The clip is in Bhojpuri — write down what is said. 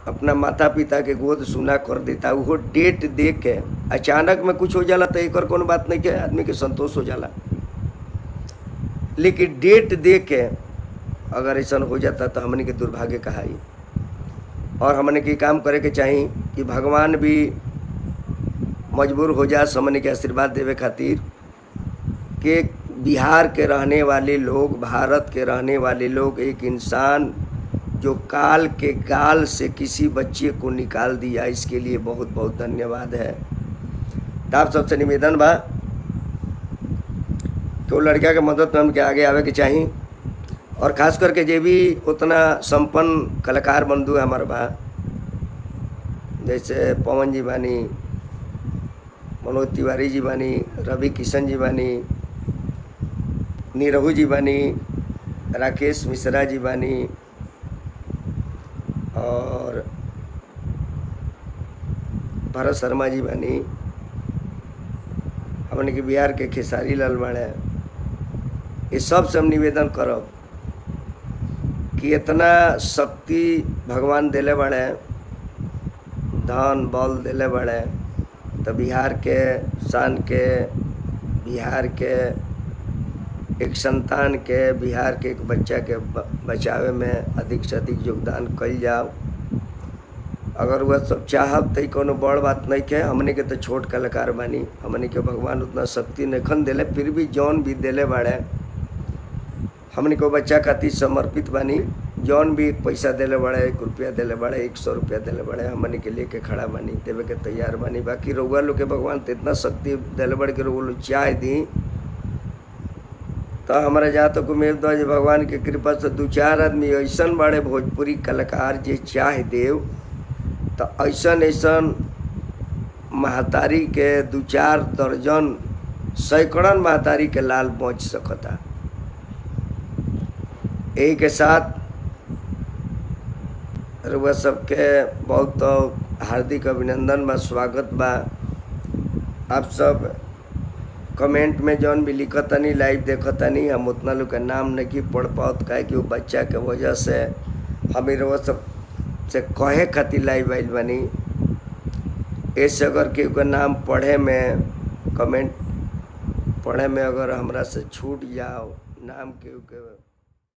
अपना माता पिता के गोद सुना कर देता, वो डेट दे के अचानक में कुछ हो जाला तो एक कोनो बात नहीं के आदमी के संतोष हो जाला, लेकिन डेट दे के अगर ऐसा हो जाता तो हमने के दुर्भाग्य कहाई। और हमने के काम करे के चाहिए कि भगवान भी मजबूर हो जा हमने के आशीर्वाद देवे खातिर कि बिहार के रहने वाले लोग, भारत के रहने वाले लोग, एक इंसान जो काल के गाल से किसी बच्चे को निकाल दिया, इसके लिए बहुत बहुत धन्यवाद है। तो आप सबसे निवेदन बा तो लड़का के मदद में हमके आगे आवे के चाहिए। और ख़ास करके जे भी उतना संपन्न कलाकार बंधु हमारे बा, जैसे पवन जी बानी, मनोज तिवारी जी बानी, रवि किशन जी बानी, नीरहू जी बानी, राकेश मिश्रा जी बानी, और भरत शर्मा जी बानी, हमने के बिहार के खेसारी लाल बाड़े। ये सब से हम निवेदन करब कि इतना शक्ति भगवान दिले बड़े, धन बल दिले बड़े, तो बिहार के शान के, बिहार के एक संतान के, बिहार के एक बच्चा के बचावे में अधिक से अधिक योगदान कल जाओ। अगर वह सब चाहब तो कोनो बड़ बात नहीं के, हमने के तो छोट कलाकार बानी, हमने के भगवान उतना शक्ति नहीं दिले, फिर भी जौन भी दिले बाड़े हमने को बच्चा खातिर समर्पित बानी। जौन भी पैसा दिले बड़े, 1 रुपया दिले बड़े, 100 रुपया दिले बड़े, हमने के लेके खड़ा बानी, देवे के तैयार बानी। बाकी रउआ लोग के भगवान तो इतना शक्ति दिले बड़े कि रउआ लोग चाह दी तो हमारा जहाँ तक उम्मीद बा जे भगवान के कृपा से 2-4 आदमी ऐसा बड़े भोजपुरी कलाकार जे चाह देव तो ऐसा महतारी के 2-4 दर्जन सैकड़न महतारी के लाल पहुँच सकता। यही के साथ रउआ सबके बहुत हार्दिक अभिनंदन बा, स्वागत बा। आप सब कमेंट में जौन भी लिखतनी, लाइव देखतनी, हम उतना लोग का नाम नहीं पढ़ पात काहे कि वो बच्चा के वजह से हमें रउआ सब से कहे खातिर लाइव आइल बनी। ऐसे अगर केहू का नाम पढ़े में, कमेंट पढ़े में अगर हमरा से छूट जाओ, नाम केहू के